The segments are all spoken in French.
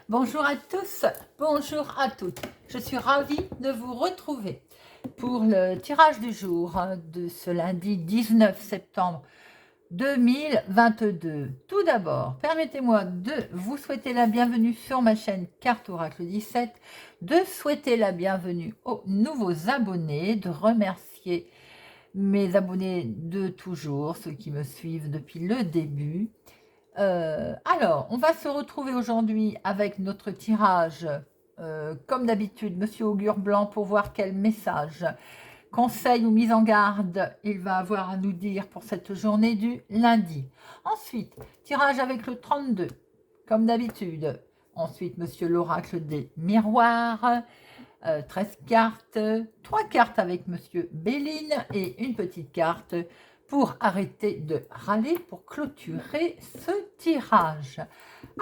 Bonjour à tous, bonjour à toutes. Je suis ravie de vous retrouver pour le tirage du jour de ce lundi 19 septembre 2022. Tout d'abord, permettez-moi de vous souhaiter la bienvenue sur ma chaîne Carte Oracle 17, de souhaiter la bienvenue aux nouveaux abonnés, de remercier mes abonnés de toujours, ceux qui me suivent depuis le début. Alors, on va se retrouver aujourd'hui avec notre tirage, comme d'habitude, Monsieur Augure Blanc, pour voir quel message, conseil ou mise en garde il va avoir à nous dire pour cette journée du lundi. Ensuite, tirage avec le 32, comme d'habitude. Ensuite, Monsieur l'Oracle des Miroirs, 13 cartes, 3 cartes avec Monsieur Béline et une petite carte pour arrêter de râler, pour clôturer ce tirage.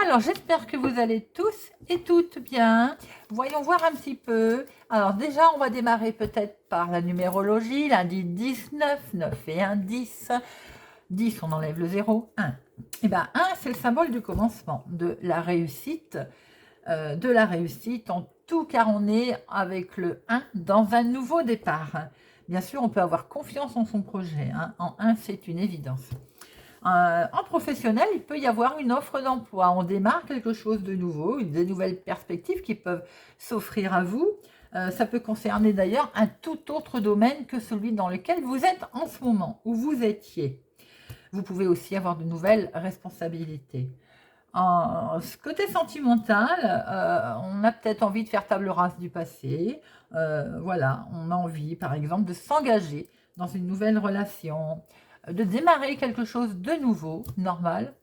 Alors, j'espère que vous allez tous et toutes bien. Voyons voir un petit peu. Alors, déjà, on va démarrer peut-être par la numérologie. Lundi 19, 9 et 1, 10. 10, on enlève le 0, 1. Et bien, 1, c'est le symbole du commencement, de la réussite. En tout, car on est avec le 1 dans un nouveau départ. Bien sûr, on peut avoir confiance en son projet. En 1, c'est une évidence. En professionnel, il peut y avoir une offre d'emploi. On démarre quelque chose de nouveau, des nouvelles perspectives qui peuvent s'offrir à vous. Ça peut concerner d'ailleurs un tout autre domaine que celui dans lequel vous êtes en ce moment, où vous étiez. Vous pouvez aussi avoir de nouvelles responsabilités. Ce côté sentimental, on a peut-être envie de faire table rase du passé. Voilà, on a envie, par exemple, de s'engager dans une nouvelle relation, de démarrer quelque chose de nouveau, normal,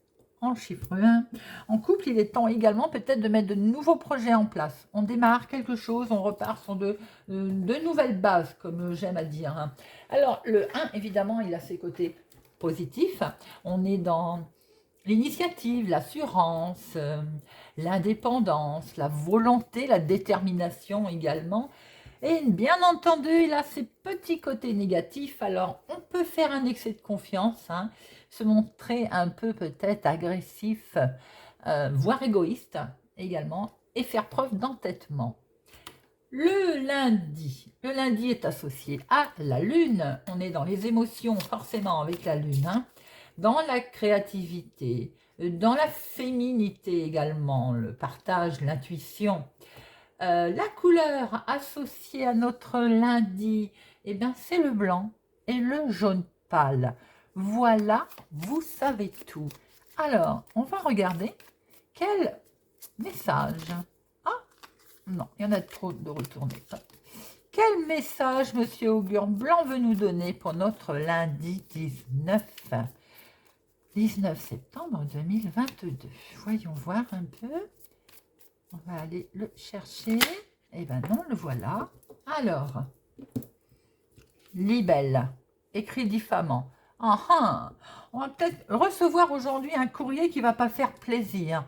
en chiffre 1. En couple, il est temps également peut-être de mettre de nouveaux projets en place. On démarre quelque chose, on repart sur de nouvelles bases, comme j'aime à dire. Alors, le 1, évidemment, il a ses côtés positifs. On est dans l'initiative, l'assurance, l'indépendance, la volonté, la détermination également. Et bien entendu, il a ses petits côtés négatifs. Alors, on peut faire un excès de confiance, se montrer un peu peut-être agressif, voire égoïste également, et faire preuve d'entêtement. Le lundi est associé à la lune. On est dans les émotions forcément avec la lune, dans la créativité, dans la féminité également, le partage, l'intuition. La couleur associée à notre lundi, eh bien, c'est le blanc et le jaune pâle. Voilà, vous savez tout. Alors, on va regarder quel message. Ah, non, il y en a trop de retournés. Quel message Monsieur Augure Blanc veut nous donner pour notre lundi 19 septembre 2022. Voyons voir un peu. On va aller le chercher. Eh ben non, le voilà. Alors, libelle, écrit diffamant. On va peut-être recevoir aujourd'hui un courrier qui ne va pas faire plaisir,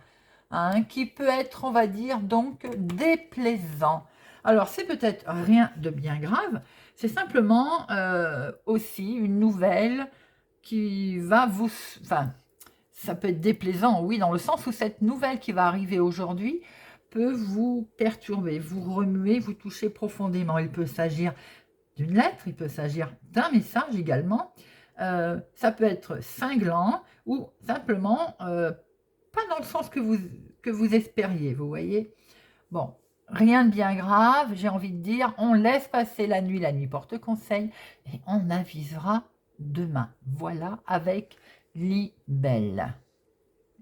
qui peut être, on va dire, donc déplaisant. Alors, c'est peut-être rien de bien grave, c'est simplement aussi une nouvelle qui va vous... Enfin, ça peut être déplaisant, oui, dans le sens où cette nouvelle qui va arriver aujourd'hui peut vous perturber, vous remuer, vous toucher profondément. Il peut s'agir d'une lettre, il peut s'agir d'un message également. Ça peut être cinglant ou simplement pas dans le sens que vous espériez, vous voyez. Bon, rien de bien grave, j'ai envie de dire, on laisse passer la nuit porte conseil, et on avisera demain. Voilà, avec libelle.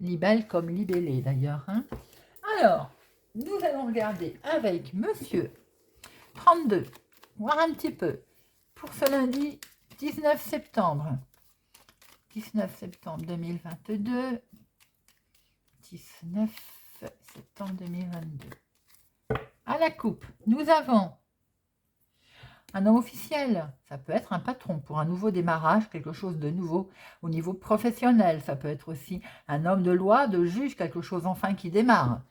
Libelle comme libellé d'ailleurs. Alors, nous allons regarder avec Monsieur 32, voir un petit peu, pour ce lundi 19 septembre. 19 septembre 2022. 19 septembre 2022. À la coupe, nous avons un homme officiel. Ça peut être un patron pour un nouveau démarrage, quelque chose de nouveau au niveau professionnel. Ça peut être aussi un homme de loi, de juge, quelque chose enfin qui démarre.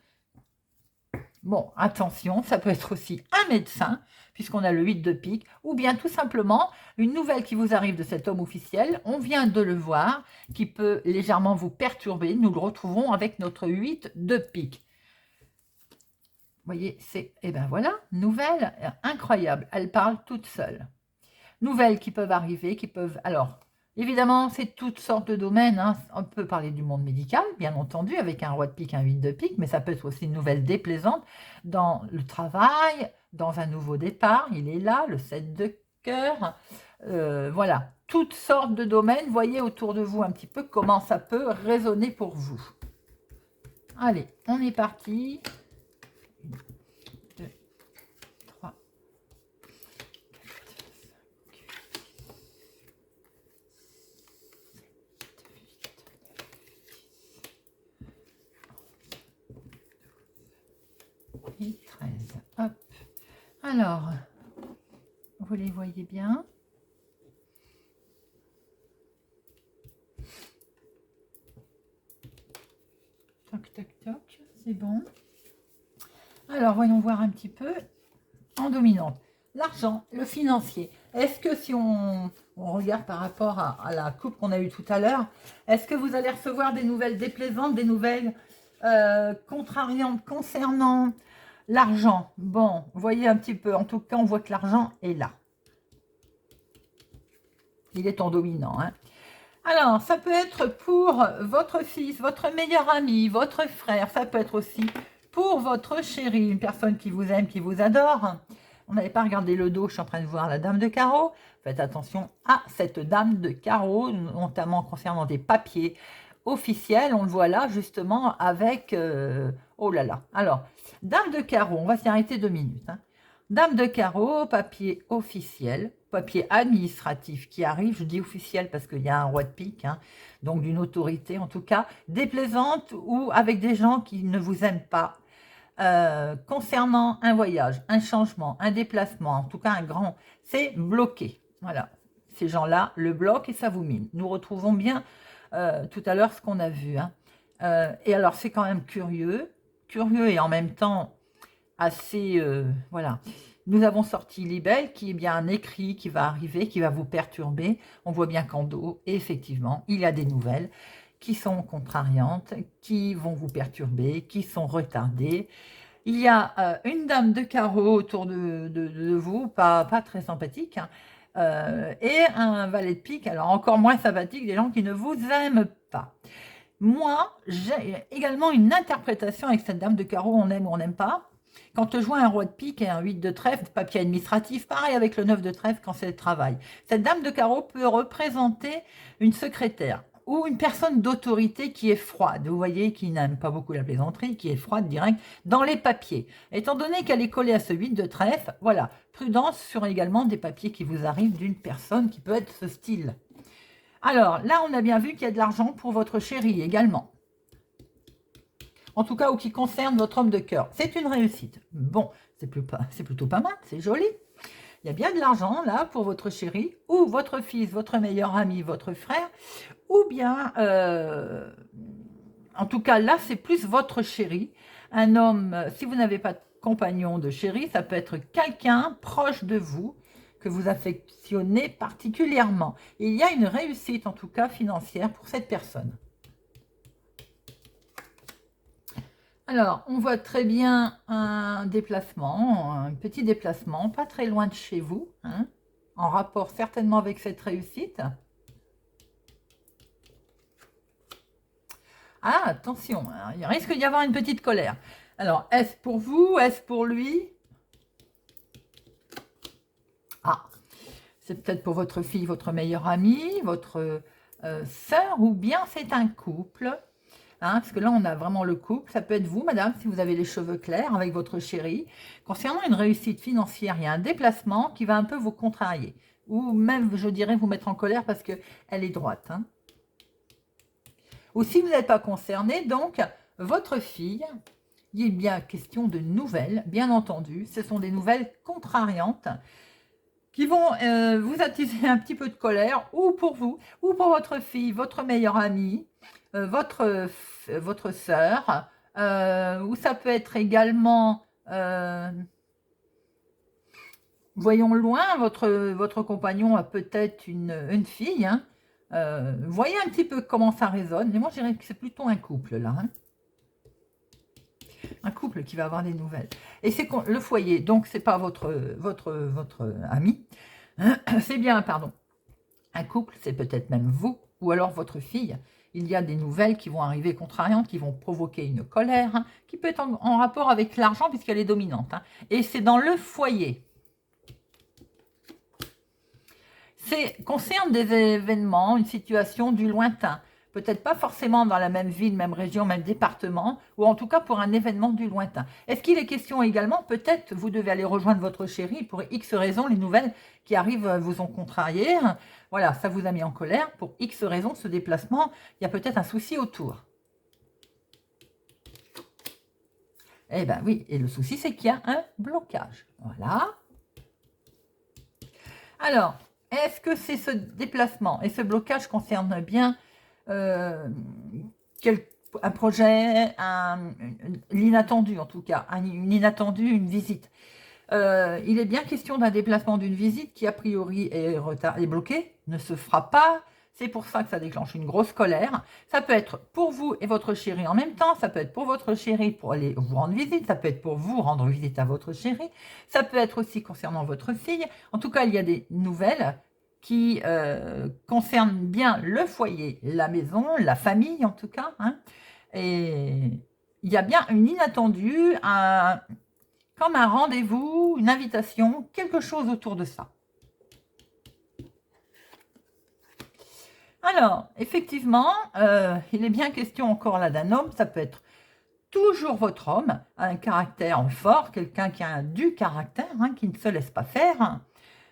Bon, attention, ça peut être aussi un médecin, puisqu'on a le 8 de pique, ou bien tout simplement une nouvelle qui vous arrive de cet homme officiel, on vient de le voir, qui peut légèrement vous perturber. Nous le retrouvons avec notre 8 de pique. voyez, c'est, et ben voilà, nouvelle incroyable. Elle parle toute seule. Nouvelles qui peuvent arriver, qui peuvent... Alors, évidemment, c'est toutes sortes de domaines. Hein. On peut parler du monde médical, bien entendu, avec un roi de pique, un 8 de pique, mais ça peut être aussi une nouvelle déplaisante dans le travail, dans un nouveau départ. Il est là, le 7 de cœur. Voilà, toutes sortes de domaines. Voyez autour de vous un petit peu comment ça peut résonner pour vous. Allez, on est parti. 1, 2, 3, et 13. Hop. Alors, vous les voyez bien. Toc, toc, toc. C'est bon. Alors, voyons voir un petit peu en dominante. L'argent, le financier. Est-ce que si on regarde par rapport à la coupe qu'on a eue tout à l'heure, est-ce que vous allez recevoir des nouvelles déplaisantes, des nouvelles contrariantes concernant l'argent? Bon, vous voyez un petit peu, en tout cas, on voit que l'argent est là. Il est en dominant. Hein. Alors, ça peut être pour votre fils, votre meilleur ami, votre frère. Ça peut être aussi pour votre chéri, une personne qui vous aime, qui vous adore. On n'avait pas regardé le dos, je suis en train de voir la dame de carreau. Faites attention à cette dame de carreau, notamment concernant des papiers officiels. On le voit là, justement, avec... oh là là. Alors, dame de carreau, on va s'y arrêter 2 minutes. Hein. Dame de carreau, papier officiel, papier administratif qui arrive, je dis officiel parce qu'il y a un roi de pique, hein, donc d'une autorité en tout cas, déplaisante ou avec des gens qui ne vous aiment pas, concernant un voyage, un changement, un déplacement, en tout cas un grand, c'est bloqué. Voilà, ces gens-là le bloquent et ça vous mine. Nous retrouvons bien tout à l'heure ce qu'on a vu. Hein. Et alors c'est quand même curieux et en même temps assez, voilà. Nous avons sorti Libelle, qui est bien un écrit qui va arriver, qui va vous perturber. On voit bien qu'en dos, effectivement, il y a des nouvelles qui sont contrariantes, qui vont vous perturber, qui sont retardées. Il y a une dame de carreau autour de vous, pas très sympathique, hein, et un valet de pique, alors encore moins sympathique, des gens qui ne vous aiment pas. Moi, j'ai également une interprétation avec cette dame de carreau, on aime ou on n'aime pas. Quand je vois un roi de pique et un 8 de trèfle, papier administratif, pareil avec le 9 de trèfle quand c'est le travail. Cette dame de carreau peut représenter une secrétaire ou une personne d'autorité qui est froide, vous voyez, qui n'aime pas beaucoup la plaisanterie, qui est froide direct dans les papiers. Étant donné qu'elle est collée à ce 8 de trèfle, voilà, prudence sur également des papiers qui vous arrivent d'une personne qui peut être ce style. Alors, là, on a bien vu qu'il y a de l'argent pour votre chéri également. En tout cas, ou qui concerne votre homme de cœur. C'est une réussite. Bon, c'est plutôt pas mal, c'est joli. Il y a bien de l'argent, là, pour votre chéri, ou votre fils, votre meilleur ami, votre frère, ou bien, en tout cas, là, c'est plus votre chéri. Un homme, si vous n'avez pas de compagnon de chéri, ça peut être quelqu'un proche de vous, que vous affectionnez particulièrement. Et il y a une réussite, en tout cas financière, pour cette personne. Alors, on voit très bien un déplacement, un petit déplacement, pas très loin de chez vous, hein, en rapport certainement avec cette réussite. Ah, attention, hein, il risque d'y avoir une petite colère. Alors, est-ce pour vous, est-ce pour lui? Ah, c'est peut-être pour votre fille, votre meilleure amie, votre sœur, ou bien c'est un couple. Hein, parce que là, on a vraiment le couple. Ça peut être vous, madame, si vous avez les cheveux clairs avec votre chéri. Concernant une réussite financière, il y a un déplacement qui va un peu vous contrarier. Ou même, je dirais, vous mettre en colère parce qu'elle est droite. Hein. Ou si vous n'êtes pas concerné, donc, votre fille, il est bien question de nouvelles, bien entendu. Ce sont des nouvelles contrariantes qui vont vous attiser un petit peu de colère, ou pour vous, ou pour votre fille, votre meilleure amie, votre sœur, ou ça peut être également, voyons loin, votre compagnon a peut-être une fille, hein, voyez un petit peu comment ça résonne, mais moi je dirais que c'est plutôt un couple là. Hein. un couple qui va avoir des nouvelles. Et c'est le foyer, donc c'est pas votre ami, c'est bien, pardon, un couple, c'est peut-être même vous, ou alors votre fille. Il y a des nouvelles qui vont arriver contrariantes, qui vont provoquer une colère, hein, qui peut être en rapport avec l'argent puisqu'elle est dominante. Hein. Et c'est dans le foyer. C'est concerne des événements, une situation du lointain. Peut-être pas forcément dans la même ville, même région, même département, ou en tout cas pour un événement du lointain. Est-ce qu'il est question également, peut-être, vous devez aller rejoindre votre chéri, pour X raisons, les nouvelles qui arrivent vous ont contrarié. Voilà, ça vous a mis en colère. Pour X raisons, ce déplacement, il y a peut-être un souci autour. Eh bien oui, et le souci, c'est qu'il y a un blocage. Voilà. Alors, est-ce que c'est ce déplacement et ce blocage concerne bien un projet, l'inattendu en tout cas, une inattendue, une visite. Il est bien question d'un déplacement d'une visite qui a priori est bloqué, ne se fera pas. C'est pour ça que ça déclenche une grosse colère. Ça peut être pour vous et votre chéri en même temps, ça peut être pour votre chéri pour aller vous rendre visite, ça peut être pour vous rendre visite à votre chéri, ça peut être aussi concernant votre fille. En tout cas, il y a des nouvelles qui concerne bien le foyer, la maison, la famille en tout cas. Hein, et il y a bien une inattendue, comme un rendez-vous, une invitation, quelque chose autour de ça. Alors, effectivement, il est bien question encore là d'un homme, ça peut être toujours votre homme, un caractère fort, quelqu'un qui a du caractère, hein, qui ne se laisse pas faire.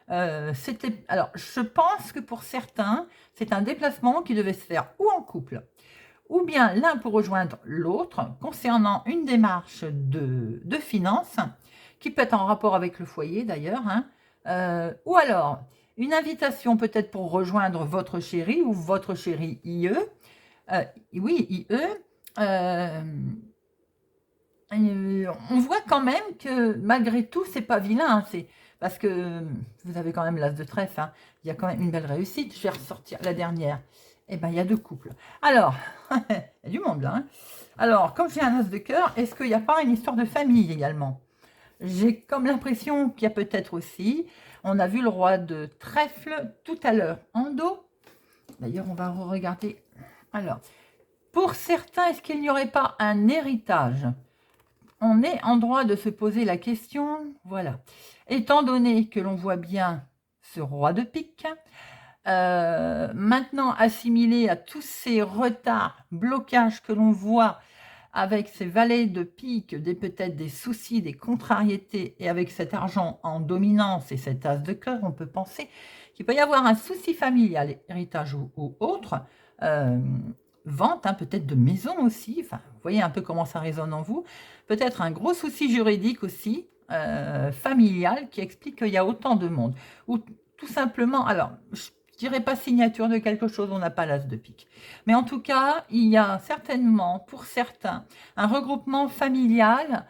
Alors, je pense que pour certains, c'est un déplacement qui devait se faire ou en couple, ou bien l'un pour rejoindre l'autre, concernant une démarche de finances, qui peut être en rapport avec le foyer d'ailleurs, hein, ou alors une invitation peut-être pour rejoindre votre chéri ou votre chéri IE, oui, IE, on voit quand même que malgré tout, c'est pas vilain, hein, parce que vous avez quand même l'as de trèfle, hein, il y a quand même une belle réussite. Je vais ressortir la dernière. Eh bien, il y a deux couples. Alors, il y a du monde là. Hein. Alors, comme j'ai un as de cœur, est-ce qu'il n'y a pas une histoire de famille également? J'ai comme l'impression qu'il y a peut-être aussi. On a vu le roi de trèfle tout à l'heure en dos. D'ailleurs, on va regarder. Alors, pour certains, est-ce qu'il n'y aurait pas un héritage? On est en droit de se poser la question, voilà. Étant donné que l'on voit bien ce roi de pique, maintenant assimilé à tous ces retards, blocages que l'on voit avec ces valets de pique, peut-être des soucis, des contrariétés, et avec cet argent en dominance et cet as de cœur, on peut penser qu'il peut y avoir un souci familial, héritage ou autre, vente, hein, peut-être de maison aussi, enfin, vous voyez un peu comment ça résonne en vous, peut-être un gros souci juridique aussi, familial, qui explique qu'il y a autant de monde, ou tout simplement, alors, je dirais pas signature de quelque chose, on n'a pas l'as de pique, mais en tout cas, il y a certainement, pour certains, un regroupement familial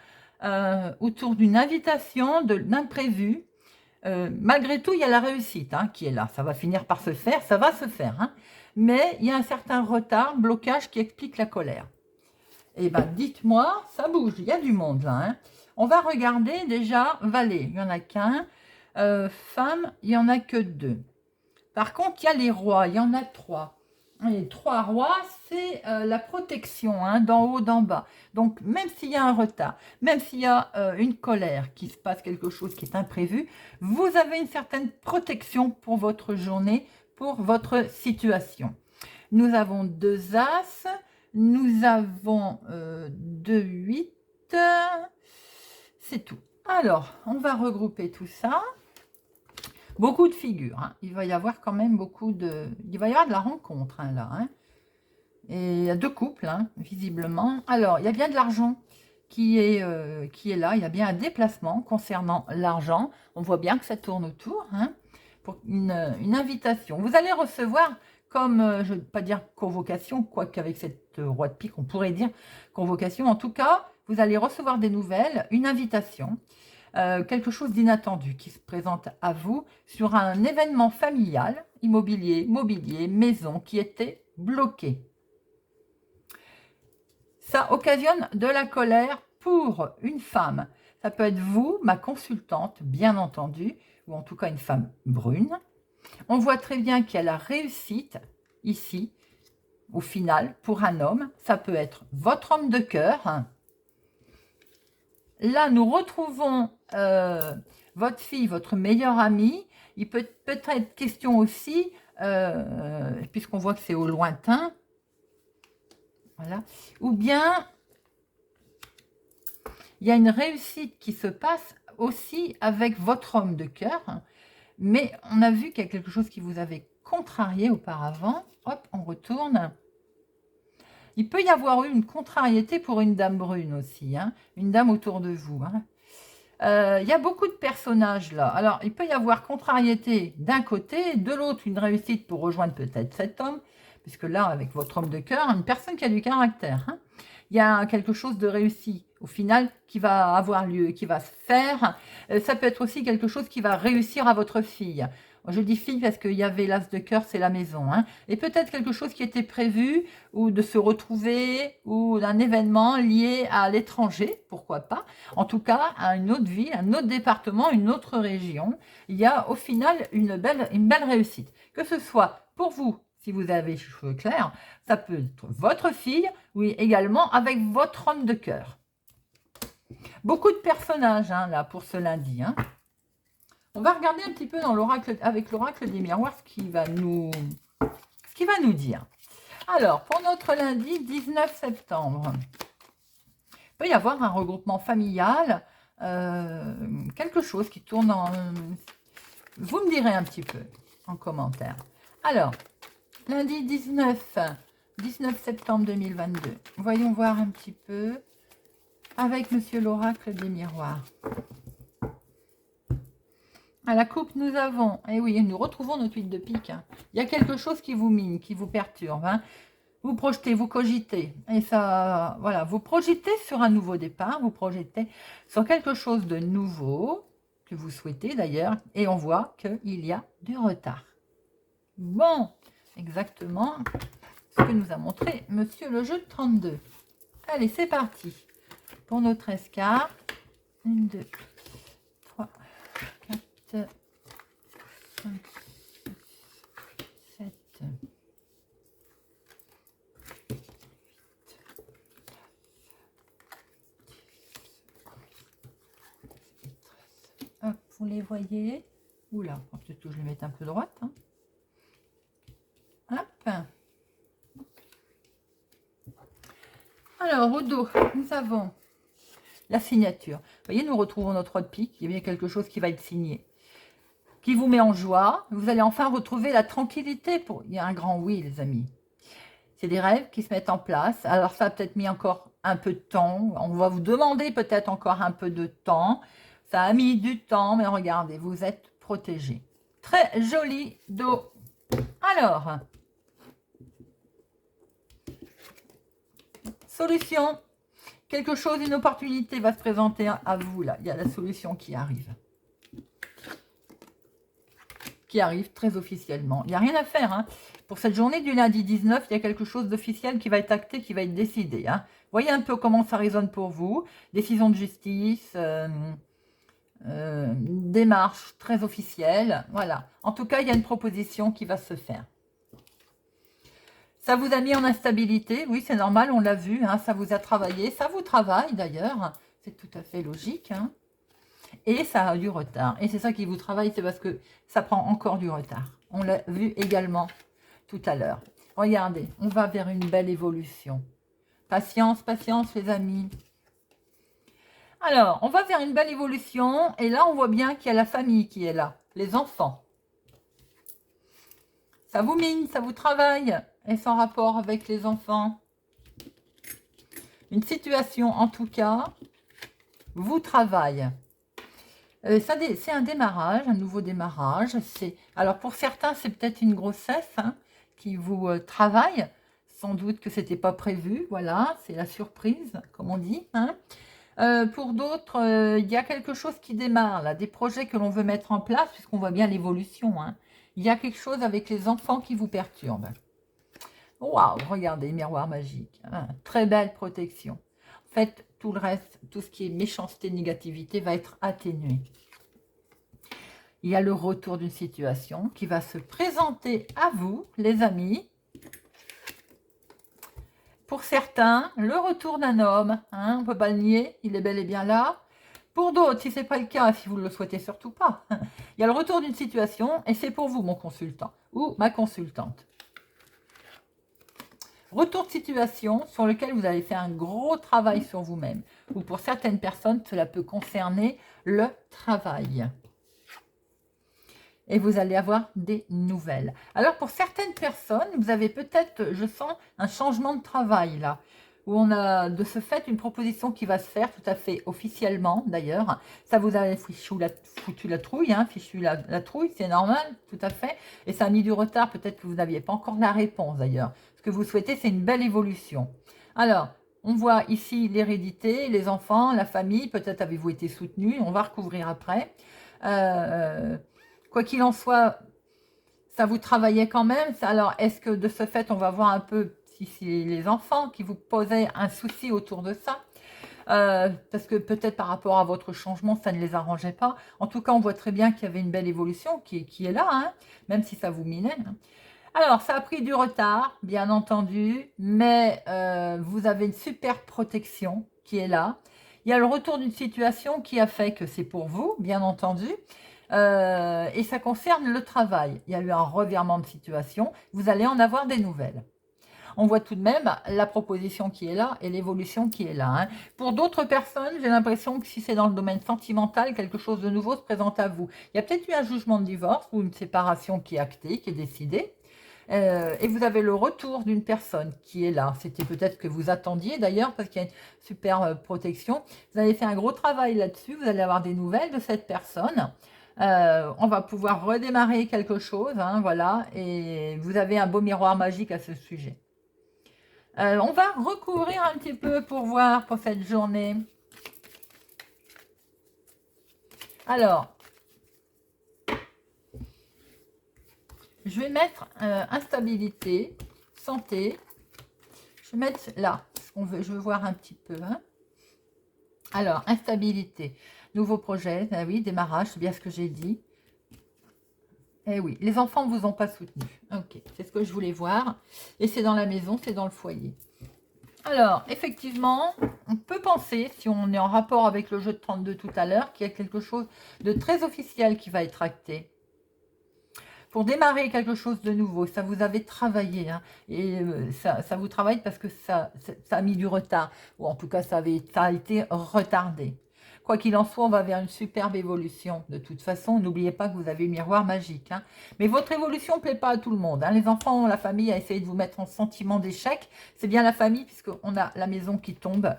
autour d'une invitation, d'imprévu. Malgré tout, il y a la réussite hein, qui est là, ça va finir par se faire, ça va se faire, hein. Mais il y a un certain retard, blocage qui explique la colère. Eh bien, dites-moi, ça bouge, il y a du monde là. Hein. On va regarder déjà valet, il n'y en a qu'un. Femme, il n'y en a que 2. Par contre, il y a les rois, il y en a 3. Les 3 rois, c'est la protection, hein, d'en haut, d'en bas. Donc, même s'il y a un retard, même s'il y a une colère, qu'il se passe quelque chose qui est imprévu, vous avez une certaine protection pour votre journée, pour votre situation. Nous avons 2 as, nous avons 2 8, c'est tout. Alors, on va regrouper tout ça. Beaucoup de figures, hein. Il va y avoir quand même beaucoup de... Il va y avoir de la rencontre, hein, là. Hein. Et il y a 2 couples, hein, visiblement. Alors, il y a bien de l'argent qui est là. Il y a bien un déplacement concernant l'argent. On voit bien que ça tourne autour, hein, pour une invitation. Vous allez recevoir, comme, je ne veux pas dire convocation, quoique avec cette roi de pique, on pourrait dire convocation. En tout cas, vous allez recevoir des nouvelles, une invitation. Quelque chose d'inattendu qui se présente à vous sur un événement familial, immobilier, mobilier, maison qui était bloqué. Ça occasionne de la colère pour une femme, ça peut être vous, ma consultante, bien entendu, ou en tout cas une femme brune. On voit très bien qu'il y a la réussite ici, au final, pour un homme. Ça peut être votre homme de cœur. Là, nous retrouvons votre fille, votre meilleure amie. Il peut être question aussi, puisqu'on voit que c'est au lointain, voilà, ou bien il y a une réussite qui se passe aussi avec votre homme de cœur, mais on a vu qu'il y a quelque chose qui vous avait contrarié auparavant. Hop, on retourne. Il peut y avoir eu une contrariété pour une dame brune aussi, hein, une dame autour de vous. Il y a beaucoup de personnages là. Alors, il peut y avoir contrariété d'un côté, de l'autre, une réussite pour rejoindre peut-être cet homme, puisque là, avec votre homme de cœur, une personne qui a du caractère. Hein. Il y a quelque chose de réussi, au final, qui va avoir lieu, qui va se faire. Ça peut être aussi quelque chose qui va réussir à votre fille. Je dis fille parce qu'il y avait l'as de cœur, c'est la maison. Hein. Et peut-être quelque chose qui était prévu, ou de se retrouver, ou d'un événement lié à l'étranger, pourquoi pas. En tout cas, à une autre ville, un autre département, une autre région. Il y a au final une belle réussite. Que ce soit pour vous, si vous avez les cheveux clairs, ça peut être votre fille, oui, également avec votre homme de cœur. Beaucoup de personnages, hein, là, pour ce lundi. Hein. On va regarder un petit peu dans l'oracle, avec l'oracle des miroirs, ce qui va nous dire. Alors, pour notre lundi 19 septembre, il peut y avoir un regroupement familial, quelque chose qui tourne en... Vous me direz un petit peu en commentaire. Alors, lundi 19 septembre 2022. Voyons voir un petit peu avec Monsieur l'oracle des miroirs. À la coupe, nous avons, et oui, nous retrouvons notre huile de pique. Hein. Il y a quelque chose qui vous mine, qui vous perturbe. Hein. Vous projetez, vous cogitez. Et ça, voilà, vous projetez sur un nouveau départ, vous projetez sur quelque chose de nouveau, que vous souhaitez d'ailleurs, et on voit qu'il y a du retard. Bon, exactement ce que nous a montré Monsieur le jeu de 32. Allez, c'est parti. Pour notre escar, 1, 2, 3, 4, 5, 6, 7, 8, hop, vous les voyez. Oula, peut-être que je les mette un peu droite. Hein. Hop. Alors, au dos, nous avons la signature. Vous voyez, nous retrouvons notre roi de pique. Il y a bien quelque chose qui va être signé, qui vous met en joie. Vous allez enfin retrouver la tranquillité. Il y a un grand oui, les amis. C'est des rêves qui se mettent en place. Alors, ça a peut-être mis encore un peu de temps. On va vous demander peut-être encore un peu de temps. Ça a mis du temps, mais regardez, vous êtes protégés. Très joli dos. Alors, solution. Quelque chose, une opportunité va se présenter à vous, là. Il y a la solution qui arrive. Qui arrive très officiellement. Il n'y a rien à faire. Hein. Pour cette journée du lundi 19, il y a quelque chose d'officiel qui va être acté, qui va être décidé. Hein. Voyez un peu comment ça résonne pour vous. Décision de justice, démarche très officielle. Voilà. En tout cas, il y a une proposition qui va se faire. Ça vous a mis en instabilité, oui, c'est normal, on l'a vu, hein, ça vous a travaillé, ça vous travaille d'ailleurs, c'est tout à fait logique. Hein. Et ça a du retard. Et c'est ça qui vous travaille, c'est parce que ça prend encore du retard. On l'a vu également tout à l'heure. Regardez, on va vers une belle évolution. Patience, patience les amis. Alors, on va vers une belle évolution. Et là, on voit bien qu'il y a la famille qui est là, les enfants. Ça vous mine, ça vous travaille. Et sans rapport avec les enfants. Une situation, en tout cas, vous travaille. C'est un démarrage, un nouveau démarrage. Alors, pour certains, c'est peut-être une grossesse hein, qui vous travaille. Sans doute que ce n'était pas prévu. Voilà, c'est la surprise, comme on dit. Hein. Pour d'autres, il y a quelque chose qui démarre, là, des projets que l'on veut mettre en place, puisqu'on voit bien l'évolution. Hein. Il y a quelque chose avec les enfants qui vous perturbe. Waouh, regardez, miroir magique. Hein, très belle protection. fait, tout le reste, tout ce qui est méchanceté, négativité va être atténué. Il y a le retour d'une situation qui va se présenter à vous, les amis. Pour certains, le retour d'un homme, hein, on ne peut pas le nier, il est bel et bien là. Pour d'autres, si ce n'est pas le cas, si vous ne le souhaitez surtout pas, il y a le retour d'une situation et c'est pour vous, mon consultant ou ma consultante. Retour de situation sur lequel vous avez fait un gros travail sur vous-même. Ou pour certaines personnes, cela peut concerner le travail. Et vous allez avoir des nouvelles. Alors pour certaines personnes, vous avez peut-être, je sens, un changement de travail là, où on a de ce fait une proposition qui va se faire tout à fait officiellement d'ailleurs. Ça vous a foutu la trouille, hein, fichu la trouille, c'est normal, tout à fait. Et ça a mis du retard, peut-être que vous n'aviez pas encore la réponse d'ailleurs. Ce que vous souhaitez, c'est une belle évolution. Alors, on voit ici l'hérédité, les enfants, la famille, peut-être avez-vous été soutenu, on va recouvrir après. Quoi qu'il en soit, ça vous travaillait quand même. Alors, est-ce que de ce fait, on va voir un peu si c'est les enfants qui vous posaient un souci autour de ça parce que peut-être par rapport à votre changement, ça ne les arrangeait pas. En tout cas, on voit très bien qu'il y avait une belle évolution qui est là, hein, même si ça vous minait. Alors, ça a pris du retard, bien entendu, mais vous avez une super protection qui est là. Il y a le retour d'une situation qui a fait que c'est pour vous, bien entendu. Et ça concerne le travail. Il y a eu un revirement de situation. Vous allez en avoir des nouvelles. On voit tout de même la proposition qui est là et l'évolution qui est là. Hein. Pour d'autres personnes, j'ai l'impression que si c'est dans le domaine sentimental, quelque chose de nouveau se présente à vous. Il y a peut-être eu un jugement de divorce ou une séparation qui est actée, qui est décidée. Et vous avez le retour d'une personne qui est là. C'était peut-être que vous attendiez d'ailleurs, parce qu'il y a une super protection. Vous avez fait un gros travail là-dessus. Vous allez avoir des nouvelles de cette personne. On va pouvoir redémarrer quelque chose, hein, voilà, et vous avez un beau miroir magique à ce sujet. On va recouvrir un petit peu pour voir pour cette journée. Alors, je vais mettre instabilité, santé. Je vais mettre là, je veux voir un petit peu. Hein. Alors, instabilité, nouveau projet, ah oui, démarrage, c'est bien ce que j'ai dit. Eh oui, les enfants ne vous ont pas soutenu. Ok, c'est ce que je voulais voir. Et c'est dans la maison, c'est dans le foyer. Alors, effectivement, on peut penser, si on est en rapport avec le jeu de 32 tout à l'heure, qu'il y a quelque chose de très officiel qui va être acté. Pour démarrer quelque chose de nouveau, ça vous avait travaillé, hein, et ça vous travaille parce que ça a mis du retard, ou en tout cas ça a été retardé. Quoi qu'il en soit, on va vers une superbe évolution. De toute façon, n'oubliez pas que vous avez le miroir magique. Hein. Mais votre évolution ne plaît pas à tout le monde. Hein. Les enfants, la famille a essayé de vous mettre en sentiment d'échec. C'est bien la famille, puisqu'on a la maison qui tombe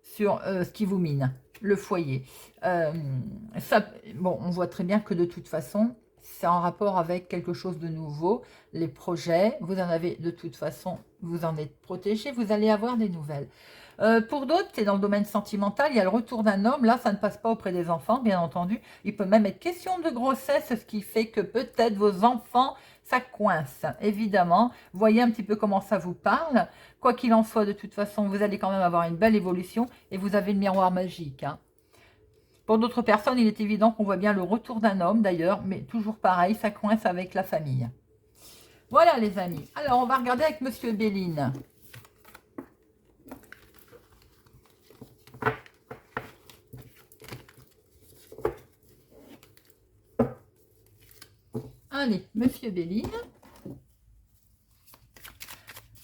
sur ce qui vous mine, le foyer. Bon, on voit très bien que de toute façon, c'est en rapport avec quelque chose de nouveau. Les projets, vous en avez de toute façon, vous en êtes protégé, vous allez avoir des nouvelles. Pour d'autres, c'est dans le domaine sentimental, il y a le retour d'un homme. Là, ça ne passe pas auprès des enfants, bien entendu. Il peut même être question de grossesse, ce qui fait que peut-être vos enfants, ça coince, évidemment. Voyez un petit peu comment ça vous parle. Quoi qu'il en soit, de toute façon, vous allez quand même avoir une belle évolution et vous avez le miroir magique. Hein. Pour d'autres personnes, il est évident qu'on voit bien le retour d'un homme, d'ailleurs, mais toujours pareil, ça coince avec la famille. Voilà, les amis. Alors, on va regarder avec Monsieur Béline. Allez, Monsieur Béline.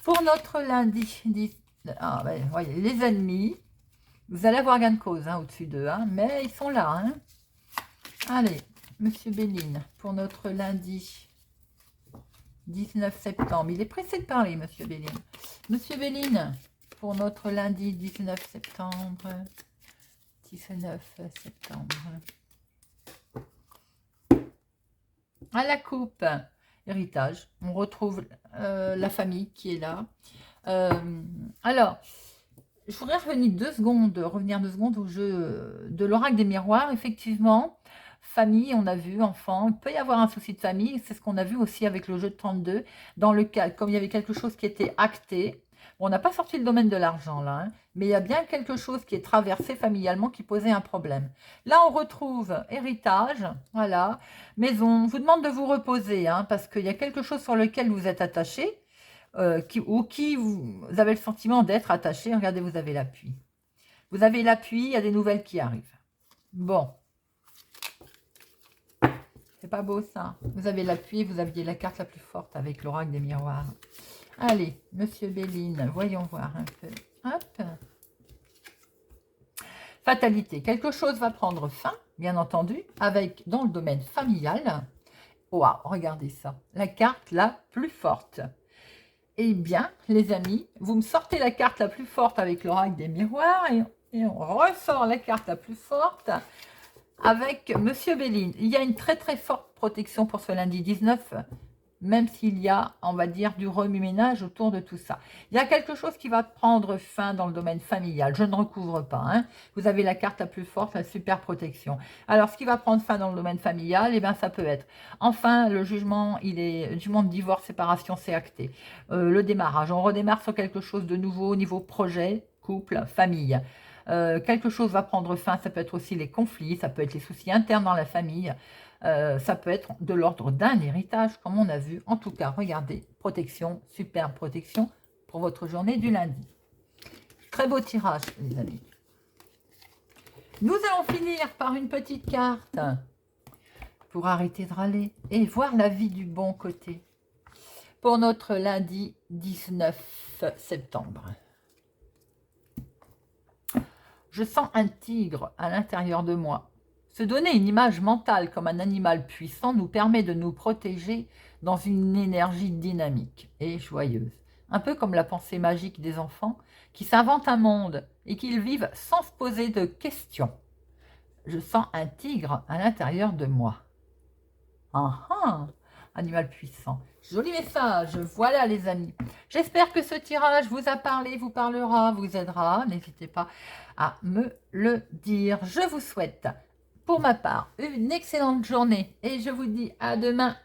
Pour notre lundi, voyez, les ennemis, vous allez avoir gain de cause hein, au-dessus d'eux, hein, mais ils sont là. Hein. Allez, Monsieur Béline, pour notre lundi 19 septembre. Il est pressé de parler, Monsieur Béline. Monsieur Béline, pour notre lundi 19 septembre. 19 septembre. À la coupe, héritage. On retrouve la famille qui est là. Alors, je voudrais revenir 2 secondes au jeu de l'oracle des miroirs. Effectivement, famille, on a vu, enfant, il peut y avoir un souci de famille. C'est ce qu'on a vu aussi avec le jeu de 32. Dans le cas, comme il y avait quelque chose qui était acté, On n'a pas sorti le domaine de l'argent là, hein, mais il y a bien quelque chose qui est traversé familialement qui posait un problème. Là, on retrouve héritage, voilà, maison. On vous demande de vous reposer, hein, parce qu'il y a quelque chose sur lequel vous êtes attaché, qui vous avez le sentiment d'être attaché. Regardez, vous avez l'appui. Vous avez l'appui, il y a des nouvelles qui arrivent. Bon. C'est pas beau ça. Vous avez l'appui, vous aviez la carte la plus forte avec l'oracle des miroirs. Allez, Monsieur Béline, voyons voir un peu. Hop. Fatalité. Quelque chose va prendre fin, bien entendu, avec dans le domaine familial. Waouh, regardez ça. La carte la plus forte. Eh bien, les amis, vous me sortez la carte la plus forte avec l'oracle des miroirs et on ressort la carte la plus forte avec Monsieur Béline. Il y a une très très forte protection pour ce lundi 19, même s'il y a, on va dire, du remue-ménage autour de tout ça. Il y a quelque chose qui va prendre fin dans le domaine familial. Je ne recouvre pas. Hein. Vous avez la carte la plus forte, la super protection. Alors, ce qui va prendre fin dans le domaine familial, eh bien, ça peut être, enfin, le jugement, jugement de divorce, séparation, c'est acté. Le démarrage, on redémarre sur quelque chose de nouveau au niveau projet, couple, famille. Quelque chose va prendre fin, ça peut être aussi les conflits, ça peut être les soucis internes dans la famille, ça peut être de l'ordre d'un héritage, comme on a vu. En tout cas, regardez, protection, superbe protection pour votre journée du lundi. Très beau tirage, les amis. Nous allons finir par une petite carte pour arrêter de râler et voir la vie du bon côté pour notre lundi 19 septembre. Je sens un tigre à l'intérieur de moi. Se donner une image mentale comme un animal puissant nous permet de nous protéger dans une énergie dynamique et joyeuse. Un peu comme la pensée magique des enfants qui s'inventent un monde et qu'ils vivent sans se poser de questions. Je sens un tigre à l'intérieur de moi. Ah ah, animal puissant. Joli message, voilà les amis. J'espère que ce tirage vous a parlé, vous parlera, vous aidera. N'hésitez pas à me le dire. Je vous souhaite, pour ma part, une excellente journée et je vous dis à demain.